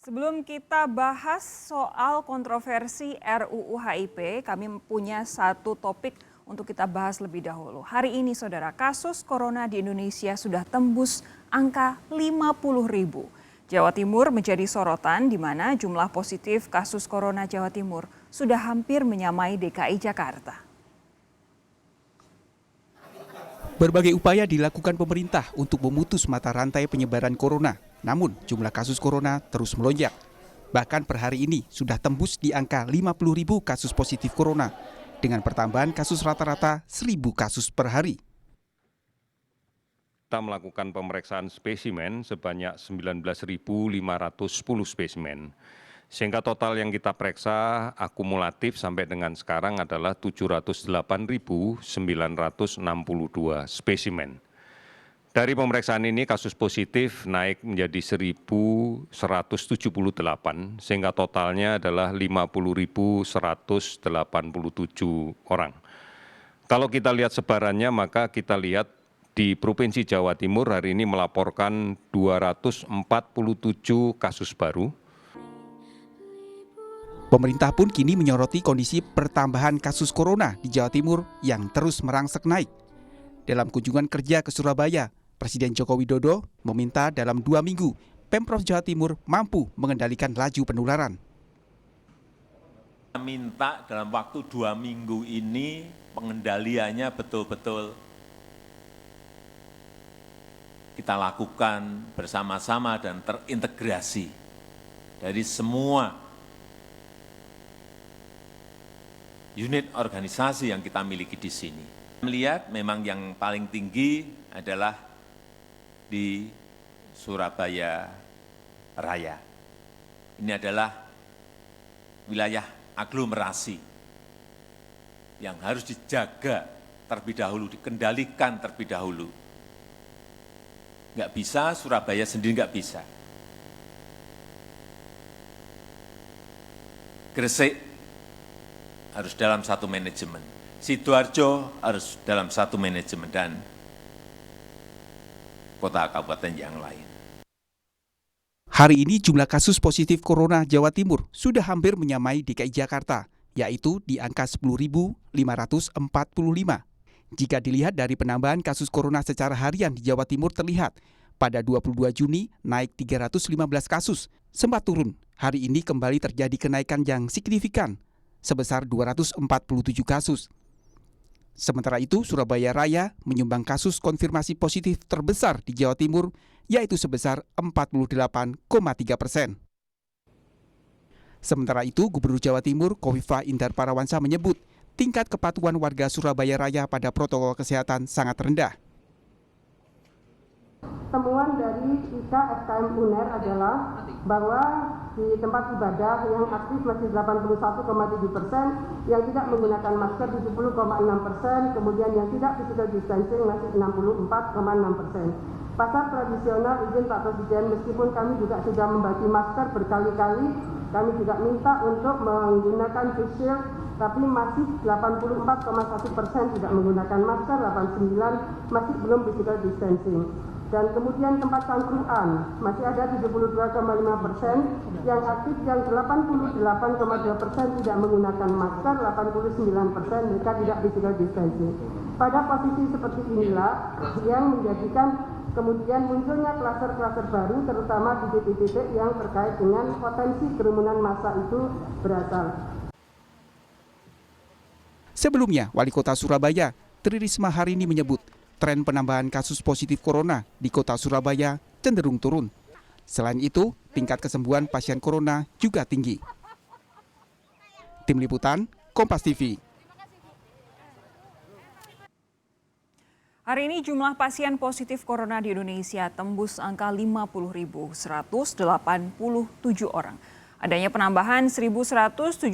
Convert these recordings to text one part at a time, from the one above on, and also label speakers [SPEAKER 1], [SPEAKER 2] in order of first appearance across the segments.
[SPEAKER 1] Sebelum kita bahas soal kontroversi RUU HIP, kami punya satu topik untuk kita bahas lebih dahulu. Hari ini saudara, kasus corona di Indonesia sudah tembus angka 50.000. Jawa Timur menjadi sorotan di mana jumlah positif kasus corona Jawa Timur sudah hampir menyamai DKI Jakarta.
[SPEAKER 2] Berbagai upaya dilakukan pemerintah untuk memutus mata rantai penyebaran corona. Namun jumlah kasus corona terus melonjak. Bahkan per hari ini sudah tembus di angka 50.000 kasus positif corona. Dengan pertambahan kasus rata-rata 1.000 kasus per hari.
[SPEAKER 3] Kita melakukan pemeriksaan spesimen sebanyak 19.510 spesimen. Sehingga total yang kita periksa akumulatif sampai dengan sekarang adalah 708.962 spesimen. Dari pemeriksaan ini kasus positif naik menjadi 1.178 sehingga totalnya adalah 50.187 orang. Kalau kita lihat sebarannya maka kita lihat di Provinsi Jawa Timur hari ini melaporkan 247 kasus baru.
[SPEAKER 2] Pemerintah pun kini menyoroti kondisi pertambahan kasus corona di Jawa Timur yang terus merangsek naik. Dalam kunjungan kerja ke Surabaya, Presiden Joko Widodo meminta dalam 2 minggu Pemprov Jawa Timur mampu mengendalikan laju penularan.
[SPEAKER 4] Minta dalam waktu 2 minggu ini pengendaliannya betul-betul kita lakukan bersama-sama dan terintegrasi dari semua unit organisasi yang kita miliki di sini. Melihat memang yang paling tinggi adalah di Surabaya Raya. Ini adalah wilayah aglomerasi yang harus dijaga terlebih dahulu, dikendalikan terlebih dahulu. Nggak bisa, Surabaya sendiri nggak bisa. Gresik harus dalam satu manajemen. Sidoarjo harus dalam satu manajemen dan kota kabupaten yang lain.
[SPEAKER 2] Hari ini jumlah kasus positif corona Jawa Timur sudah hampir menyamai DKI Jakarta, yaitu di angka 10.545. Jika dilihat dari penambahan kasus corona secara harian di Jawa Timur terlihat, pada 22 Juni naik 315 kasus, sempat turun. Hari ini kembali terjadi kenaikan yang signifikan, sebesar 247 kasus. Sementara itu, Surabaya Raya menyumbang kasus konfirmasi positif terbesar di Jawa Timur, yaitu sebesar 48,3%. Sementara itu, Gubernur Jawa Timur Khofifah Indar Parawansa menyebut tingkat kepatuhan warga Surabaya Raya pada protokol kesehatan sangat rendah.
[SPEAKER 5] Temuan dari IKA FKM UNER adalah bahwa di tempat ibadah yang aktif masih 81,7%, yang tidak menggunakan masker 70,6%, kemudian yang tidak physical distancing masih 64,6%. Pasar tradisional izin Pak Presiden, meskipun kami juga sudah membagi masker berkali-kali, kami juga minta untuk menggunakan face shield, tapi masih 84,1% tidak menggunakan masker, 89% masih belum physical distancing. Dan kemudian tempat cangkruan masih ada 72,5% yang aktif, yang 88,2% tidak menggunakan masker, 89% mereka tidak physical distancing. Pada posisi seperti inilah yang menjadikan kemudian munculnya klaster-klaster baru, terutama di titik-titik yang terkait dengan potensi kerumunan massa itu berasal.
[SPEAKER 2] Sebelumnya, Wali Kota Surabaya, Tri Risma hari ini menyebut tren penambahan kasus positif corona di kota Surabaya cenderung turun. Selain itu, tingkat kesembuhan pasien corona juga tinggi. Tim Liputan, Kompas TV.
[SPEAKER 1] Hari ini jumlah pasien positif corona di Indonesia tembus angka 50.187 orang. Adanya penambahan 1.178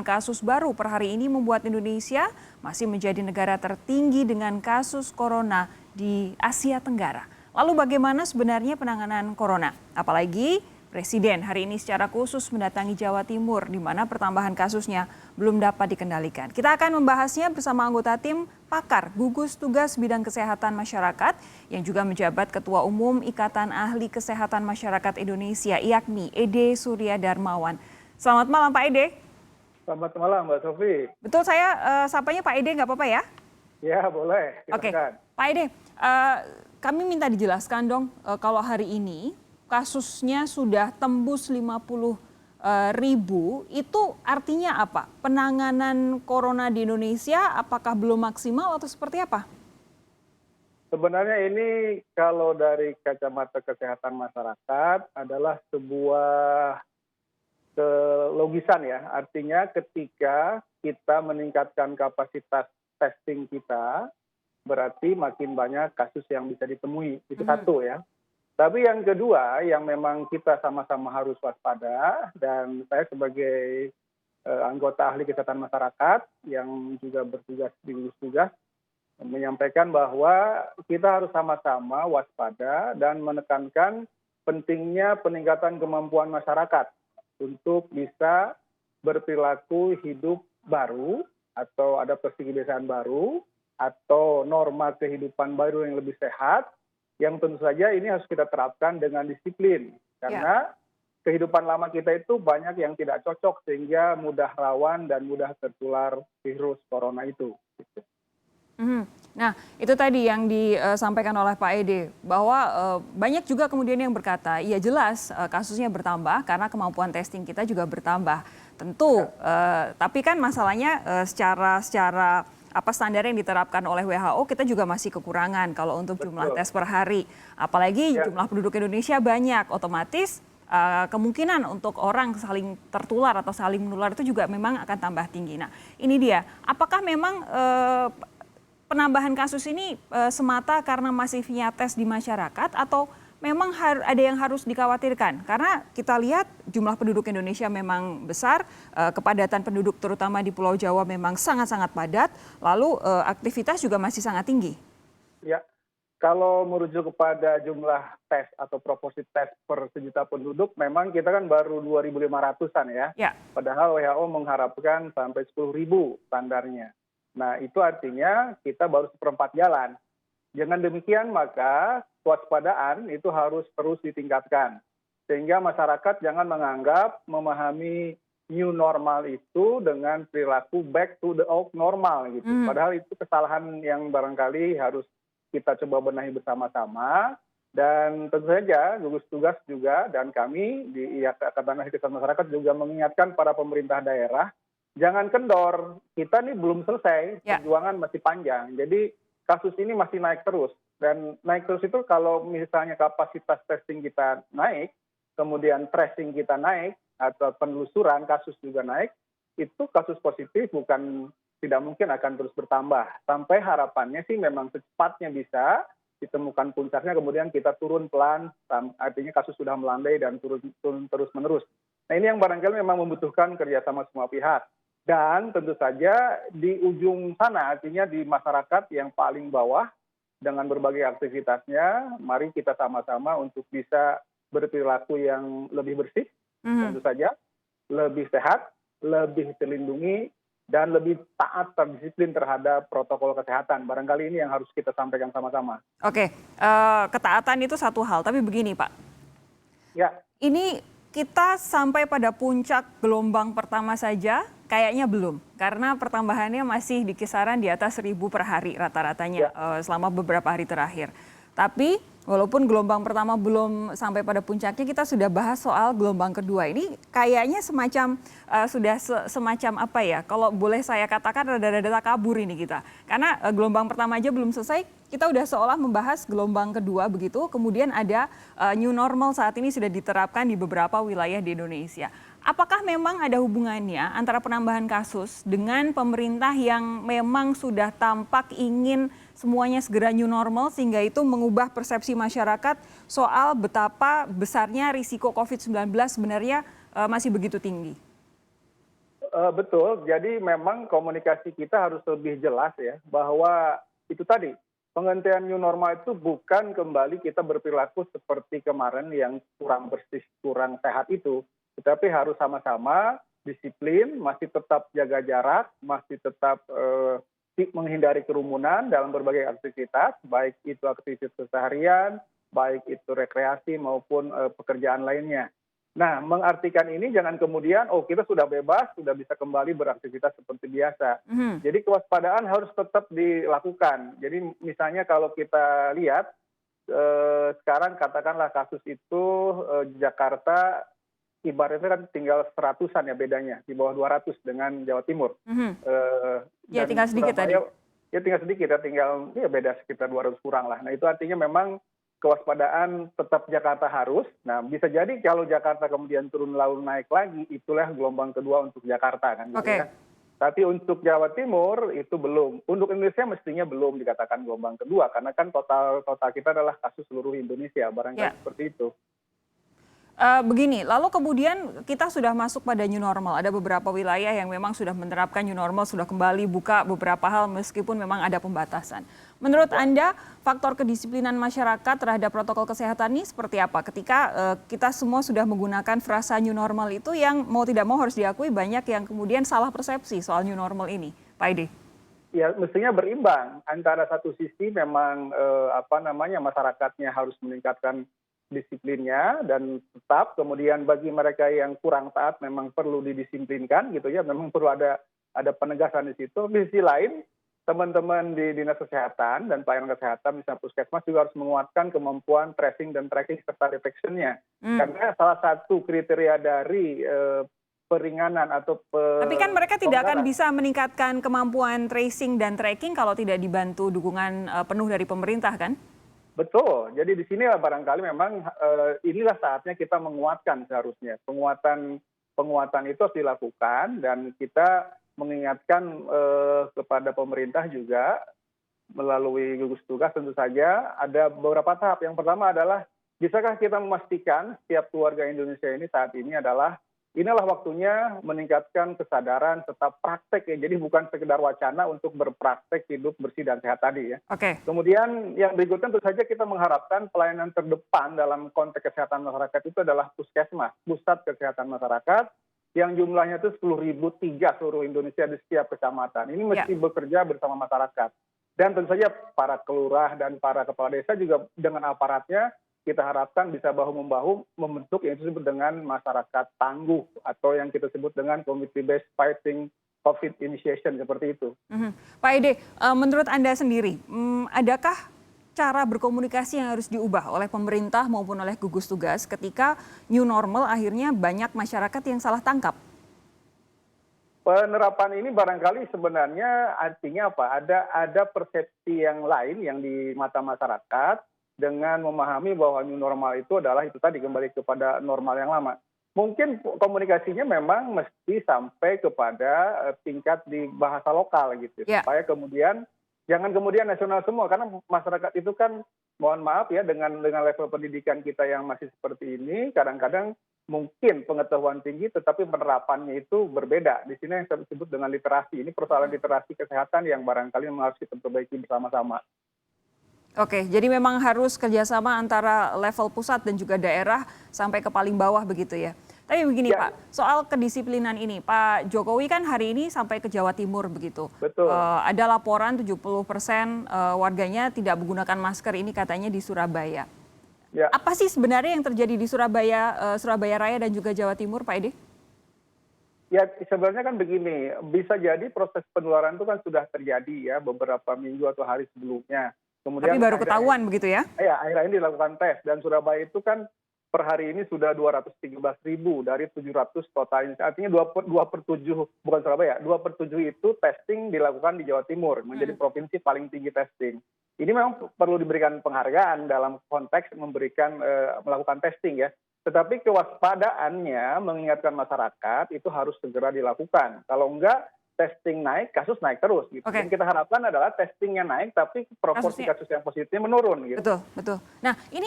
[SPEAKER 1] kasus baru per hari ini membuat Indonesia masih menjadi negara tertinggi dengan kasus corona di Asia Tenggara. Lalu bagaimana sebenarnya penanganan corona? Apalagi Presiden hari ini secara khusus mendatangi Jawa Timur di mana pertambahan kasusnya belum dapat dikendalikan. Kita akan membahasnya bersama anggota tim pakar gugus tugas bidang kesehatan masyarakat yang juga menjabat Ketua Umum Ikatan Ahli Kesehatan Masyarakat Indonesia IAKMI, Ede Surya Darmawan. Selamat malam Pak Ede.
[SPEAKER 6] Selamat malam Mbak Sofi.
[SPEAKER 1] Betul saya sapanya Pak Ede nggak apa-apa ya?
[SPEAKER 6] Ya boleh.
[SPEAKER 1] Oke, Pak Ede, kami minta dijelaskan dong kalau hari ini kasusnya sudah tembus 50.000, itu artinya apa? Penanganan corona di Indonesia apakah belum maksimal atau seperti apa?
[SPEAKER 6] Sebenarnya ini kalau dari kacamata kesehatan masyarakat adalah sebuah kelogisan ya. Artinya ketika kita meningkatkan kapasitas testing kita, berarti makin banyak kasus yang bisa ditemui. Itu satu ya. Tapi yang kedua yang memang kita sama-sama harus waspada, dan saya sebagai anggota ahli kesehatan masyarakat yang juga bertugas di gugus tugas menyampaikan bahwa kita harus sama-sama waspada dan menekankan pentingnya peningkatan kemampuan masyarakat untuk bisa berperilaku hidup baru atau adaptasi kebiasaan baru atau norma kehidupan baru yang lebih sehat, yang tentu saja ini harus kita terapkan dengan disiplin. Karena kehidupan lama kita itu banyak yang tidak cocok sehingga mudah rawan dan mudah tertular virus corona itu.
[SPEAKER 1] Nah, itu tadi yang disampaikan oleh Pak Ede, bahwa banyak juga kemudian yang berkata, iya jelas kasusnya bertambah karena kemampuan testing kita juga bertambah. Tentu, tapi kan masalahnya secara standar yang diterapkan oleh WHO kita juga masih kekurangan kalau untuk jumlah tes per hari. Apalagi jumlah penduduk Indonesia banyak, otomatis kemungkinan untuk orang saling tertular atau saling menular itu juga memang akan tambah tinggi. Nah, ini dia, apakah memang penambahan kasus ini semata karena masifnya tes di masyarakat atau memang ada yang harus dikhawatirkan? Karena kita lihat jumlah penduduk Indonesia memang besar, kepadatan penduduk terutama di Pulau Jawa memang sangat-sangat padat, lalu aktivitas juga masih sangat tinggi.
[SPEAKER 6] Ya, kalau merujuk kepada jumlah tes atau proporsi tes per sejuta penduduk, memang kita kan baru 2.500-an ya. Padahal WHO mengharapkan sampai 10.000 standarnya. Nah, itu artinya kita baru seperempat jalan. Dengan demikian maka kewaspadaan itu harus terus ditingkatkan. Sehingga masyarakat jangan menganggap memahami new normal itu dengan perilaku back to the old normal gitu. Padahal itu kesalahan yang barangkali harus kita coba benahi bersama-sama. Dan tentu saja gugus tugas juga dan kami di Ikatan Ahli Kesehatan Masyarakat juga mengingatkan para pemerintah daerah, jangan kendor, kita nih belum selesai, perjuangan masih panjang. Jadi kasus ini masih naik terus. Dan naik terus itu kalau misalnya kapasitas testing kita naik, kemudian tracing kita naik, atau penelusuran kasus juga naik, itu kasus positif tidak mungkin akan terus bertambah. Sampai harapannya sih memang secepatnya bisa ditemukan puncaknya, kemudian kita turun pelan, artinya kasus sudah melandai dan turun terus menerus. Nah ini yang barangkali memang membutuhkan kerjasama semua pihak. Dan tentu saja di ujung sana, artinya di masyarakat yang paling bawah, dengan berbagai aktivitasnya, mari kita sama-sama untuk bisa berperilaku yang lebih bersih, tentu saja, lebih sehat, lebih terlindungi, dan lebih taat terdisiplin terhadap protokol kesehatan. Barangkali ini yang harus kita sampaikan sama-sama.
[SPEAKER 1] Oke, ketaatan itu satu hal, tapi begini Pak.
[SPEAKER 6] Ya.
[SPEAKER 1] Ini kita sampai pada puncak gelombang pertama saja, kayaknya belum. Karena pertambahannya masih di kisaran di atas 1.000 per hari rata-ratanya selama beberapa hari terakhir. Tapi walaupun gelombang pertama belum sampai pada puncaknya, kita sudah bahas soal gelombang kedua. Ini kayaknya semacam apa ya, kalau boleh saya katakan rada-rada kabur ini kita. Karena gelombang pertama aja belum selesai, kita udah seolah membahas gelombang kedua begitu. Kemudian ada new normal saat ini sudah diterapkan di beberapa wilayah di Indonesia. Apakah memang ada hubungannya antara penambahan kasus dengan pemerintah yang memang sudah tampak ingin semuanya segera new normal sehingga itu mengubah persepsi masyarakat soal betapa besarnya risiko COVID-19 sebenarnya masih begitu tinggi?
[SPEAKER 6] Betul, jadi memang komunikasi kita harus lebih jelas ya, bahwa itu tadi, penghentian new normal itu bukan kembali kita berperilaku seperti kemarin yang kurang bersih, kurang sehat itu. Tetapi harus sama-sama disiplin, masih tetap jaga jarak, masih tetap menghindari kerumunan dalam berbagai aktivitas, baik itu aktivitas seharian, baik itu rekreasi maupun pekerjaan lainnya. Nah, mengartikan ini jangan kemudian, kita sudah bebas, sudah bisa kembali beraktivitas seperti biasa. Jadi kewaspadaan harus tetap dilakukan. Jadi misalnya kalau kita lihat, sekarang katakanlah kasus itu Jakarta ibaratnya kan tinggal 100-an ya bedanya, di bawah 200 dengan Jawa Timur.
[SPEAKER 1] Ya tinggal sedikit tadi.
[SPEAKER 6] Ya tinggal sedikit, tinggal beda sekitar 200 kurang lah. Nah itu artinya memang kewaspadaan tetap Jakarta harus. Nah, bisa jadi kalau Jakarta kemudian turun lalu naik lagi, itulah gelombang kedua untuk Jakarta kan.
[SPEAKER 1] Oke.
[SPEAKER 6] Ya. Tapi untuk Jawa Timur itu belum. Untuk Indonesia mestinya belum dikatakan gelombang kedua karena kan total kita adalah kasus seluruh Indonesia, barangkali seperti itu.
[SPEAKER 1] Begini, lalu kemudian kita sudah masuk pada new normal. Ada beberapa wilayah yang memang sudah menerapkan new normal, sudah kembali buka beberapa hal meskipun memang ada pembatasan. Menurut Anda, faktor kedisiplinan masyarakat terhadap protokol kesehatan ini seperti apa? Ketika kita semua sudah menggunakan frasa new normal itu yang mau tidak mau harus diakui banyak yang kemudian salah persepsi soal new normal ini. Pak Ide.
[SPEAKER 6] Ya, mestinya berimbang. Antara satu sisi memang masyarakatnya harus meningkatkan disiplinnya dan tetap kemudian bagi mereka yang kurang taat memang perlu didisiplinkan gitu ya, memang perlu ada penegasan di situ. Di sisi lain teman-teman di dinas kesehatan dan pelayanan kesehatan misalnya puskesmas juga harus menguatkan kemampuan tracing dan tracking serta detection-nya. Karena salah satu kriteria dari peringanan atau
[SPEAKER 1] tapi kan mereka tidak akan bisa meningkatkan kemampuan tracing dan tracking kalau tidak dibantu dukungan penuh dari pemerintah kan?
[SPEAKER 6] Betul. Jadi di sinilah barangkali memang inilah saatnya kita menguatkan seharusnya. Penguatan itu harus dilakukan dan kita mengingatkan kepada pemerintah juga melalui gugus tugas tentu saja ada beberapa tahap. Yang pertama adalah bisakah kita memastikan setiap keluarga Indonesia ini saat ini inilah waktunya meningkatkan kesadaran tetap praktek ya. Jadi bukan sekedar wacana untuk berpraktek hidup bersih dan sehat tadi ya.
[SPEAKER 1] Oke.
[SPEAKER 6] Kemudian yang berikutnya tentu saja kita mengharapkan pelayanan terdepan dalam konteks kesehatan masyarakat itu adalah puskesmas, pusat kesehatan masyarakat yang jumlahnya itu 10.003 seluruh Indonesia di setiap kecamatan. Ini mesti bekerja bersama masyarakat. Dan tentu saja para kelurah dan para kepala desa juga dengan aparatnya kita harapkan bisa bahu-membahu membentuk yang disebut dengan masyarakat tangguh atau yang kita sebut dengan community-based fighting COVID initiation seperti itu.
[SPEAKER 1] Pak Ede, menurut Anda sendiri, adakah cara berkomunikasi yang harus diubah oleh pemerintah maupun oleh gugus tugas ketika new normal akhirnya banyak masyarakat yang salah tangkap?
[SPEAKER 6] Penerapan ini barangkali sebenarnya artinya apa? Ada persepsi yang lain yang di mata masyarakat dengan memahami bahwa new normal itu adalah itu tadi kembali kepada normal yang lama. Mungkin komunikasinya memang mesti sampai kepada tingkat di bahasa lokal gitu. Supaya kemudian jangan kemudian nasional semua karena masyarakat itu kan mohon maaf ya dengan level pendidikan kita yang masih seperti ini kadang-kadang mungkin pengetahuan tinggi tetapi penerapannya itu berbeda. Di sini yang saya sebut dengan literasi. Ini persoalan literasi kesehatan yang barangkali harus kita perbaiki bersama-sama.
[SPEAKER 1] Oke, jadi memang harus kerjasama antara level pusat dan juga daerah sampai ke paling bawah begitu ya. Tapi begini Pak, soal kedisiplinan ini, Pak Jokowi kan hari ini sampai ke Jawa Timur begitu.
[SPEAKER 6] Betul.
[SPEAKER 1] Ada laporan 70% warganya tidak menggunakan masker ini katanya di Surabaya. Ya. Apa sih sebenarnya yang terjadi di Surabaya Raya dan juga Jawa Timur, Pak Ede?
[SPEAKER 6] Ya sebenarnya kan begini, bisa jadi proses penularan itu kan sudah terjadi ya beberapa minggu atau hari sebelumnya.
[SPEAKER 1] Kemudian tapi baru ketahuan begitu ya?
[SPEAKER 6] Ya, akhir-akhir ini dilakukan tes dan Surabaya itu kan per hari ini sudah 213.000 dari 700 total. Artinya 2/7, bukan Surabaya, 2/7 itu testing dilakukan di Jawa Timur, menjadi provinsi paling tinggi testing. Ini memang perlu diberikan penghargaan dalam konteks melakukan testing ya. Tetapi kewaspadaannya mengingatkan masyarakat itu harus segera dilakukan. Kalau enggak, testing naik, kasus naik terus. Gitu. Yang kita harapkan adalah testingnya naik, tapi proporsi kasus yang positifnya menurun. Gitu.
[SPEAKER 1] Betul. Nah ini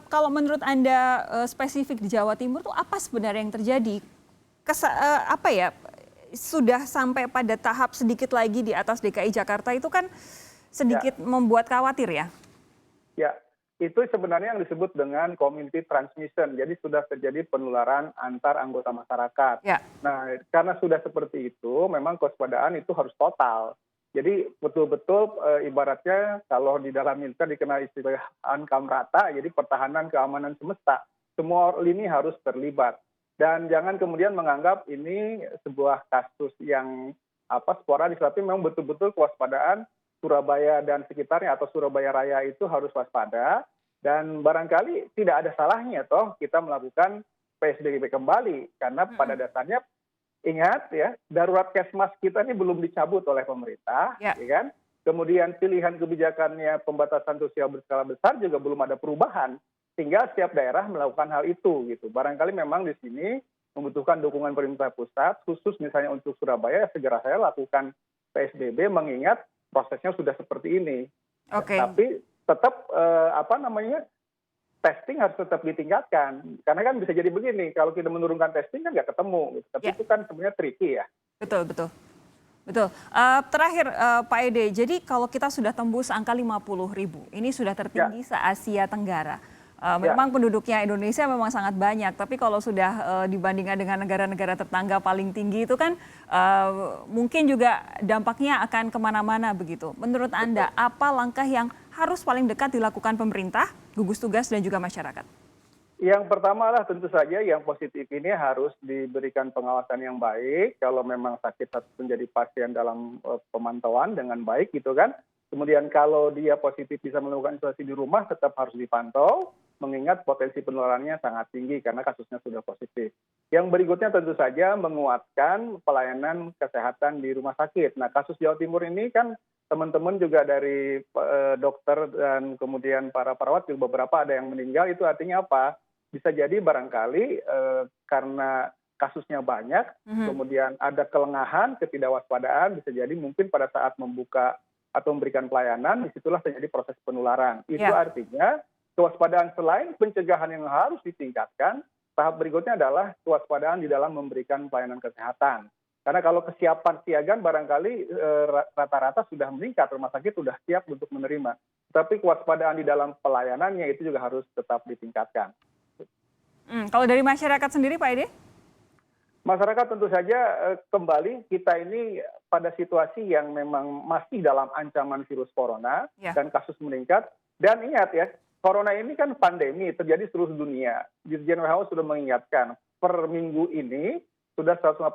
[SPEAKER 1] kalau menurut Anda spesifik di Jawa Timur tuh apa sebenarnya yang terjadi? Sudah sampai pada tahap sedikit lagi di atas DKI Jakarta itu kan sedikit membuat khawatir ya?
[SPEAKER 6] Ya, itu sebenarnya yang disebut dengan community transmission. Jadi sudah terjadi penularan antar anggota masyarakat.
[SPEAKER 1] Ya.
[SPEAKER 6] Nah, karena sudah seperti itu, memang kewaspadaan itu harus total. Jadi betul-betul ibaratnya kalau di dalam militer dikenal istilah ankam rata, jadi pertahanan keamanan semesta. Semua lini harus terlibat. Dan jangan kemudian menganggap ini sebuah kasus yang sporadis, tapi memang betul-betul kewaspadaan Surabaya dan sekitarnya atau Surabaya Raya itu harus waspada. Dan barangkali tidak ada salahnya toh kita melakukan PSBB kembali. Karena pada dasarnya ingat ya, darurat Kesmas kita ini belum dicabut oleh pemerintah. Ya kan? Kemudian pilihan kebijakannya pembatasan sosial berskala besar juga belum ada perubahan. Sehingga setiap daerah melakukan hal itu gitu. Barangkali memang di sini membutuhkan dukungan pemerintah pusat, khusus misalnya untuk Surabaya, segera saya lakukan PSBB mengingat prosesnya sudah seperti ini.
[SPEAKER 1] Oke.
[SPEAKER 6] Tapi tetap testing harus tetap ditingkatkan. Karena kan bisa jadi begini, kalau kita menurunkan testing kan nggak ketemu. Gitu. Tapi itu kan sebenarnya tricky ya. Betul.
[SPEAKER 1] Terakhir Pak Ede, jadi kalau kita sudah tembus angka 50.000, ini sudah tertinggi se-Asia Tenggara. Memang penduduknya Indonesia memang sangat banyak, tapi kalau sudah dibandingkan dengan negara-negara tetangga paling tinggi itu kan mungkin juga dampaknya akan kemana-mana begitu. Menurut Anda, apa langkah yang harus paling dekat dilakukan pemerintah, gugus tugas dan juga masyarakat?
[SPEAKER 6] Yang pertama lah tentu saja yang positif ini harus diberikan pengawasan yang baik. Kalau memang sakit harus menjadi pasien dalam pemantauan dengan baik gitu kan. Kemudian kalau dia positif bisa melakukan isolasi di rumah tetap harus dipantau. Mengingat potensi penularannya sangat tinggi karena kasusnya sudah positif. Yang berikutnya tentu saja menguatkan pelayanan kesehatan di rumah sakit. Nah, kasus Jawa Timur ini kan teman-teman juga dari dokter dan kemudian para perawat juga beberapa ada yang meninggal. Itu artinya apa? Bisa jadi barangkali karena kasusnya banyak, kemudian ada kelengahan, ketidakwaspadaan, bisa jadi mungkin pada saat membuka atau memberikan pelayanan, disitulah terjadi proses penularan. Itu artinya kewaspadaan selain pencegahan yang harus ditingkatkan, tahap berikutnya adalah kewaspadaan di dalam memberikan pelayanan kesehatan. Karena kalau kesiapan siagaan barangkali rata-rata sudah meningkat, rumah sakit sudah siap untuk menerima. Tapi kewaspadaan di dalam pelayanannya itu juga harus tetap ditingkatkan.
[SPEAKER 1] Kalau dari masyarakat sendiri Pak Ede?
[SPEAKER 6] Masyarakat tentu saja kembali kita ini pada situasi yang memang masih dalam ancaman virus corona dan kasus meningkat. Dan ingat ya, corona ini kan pandemi terjadi seluruh dunia. Dirjen WHO sudah mengingatkan per minggu ini sudah 150.000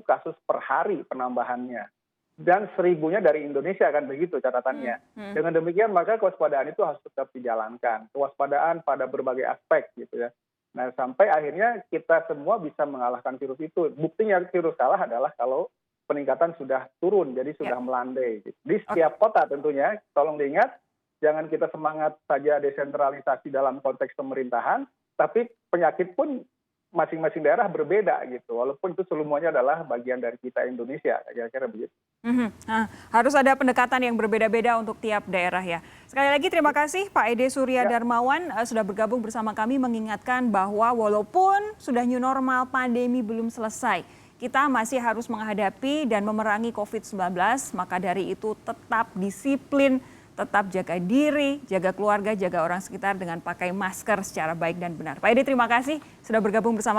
[SPEAKER 6] kasus per hari penambahannya. Dan 1.000-nya dari Indonesia kan begitu catatannya. Dengan demikian maka kewaspadaan itu harus tetap dijalankan. Kewaspadaan pada berbagai aspek gitu ya. Nah sampai akhirnya kita semua bisa mengalahkan virus itu. Buktinya virus kalah adalah kalau peningkatan sudah turun, jadi sudah melandai. Di setiap kota tentunya, tolong diingat, jangan kita semangat saja desentralisasi dalam konteks pemerintahan, tapi penyakit pun masing-masing daerah berbeda gitu. Walaupun itu semuanya adalah bagian dari kita Indonesia, kira-kira begitu.
[SPEAKER 1] Harus ada pendekatan yang berbeda-beda untuk tiap daerah ya. Sekali lagi terima kasih Pak Ede Surya Darmawan sudah bergabung bersama kami mengingatkan bahwa walaupun sudah new normal, pandemi belum selesai, kita masih harus menghadapi dan memerangi COVID-19, maka dari itu tetap disiplin, tetap jaga diri, jaga keluarga, jaga orang sekitar dengan pakai masker secara baik dan benar. Pak Ede terima kasih sudah bergabung bersama kami.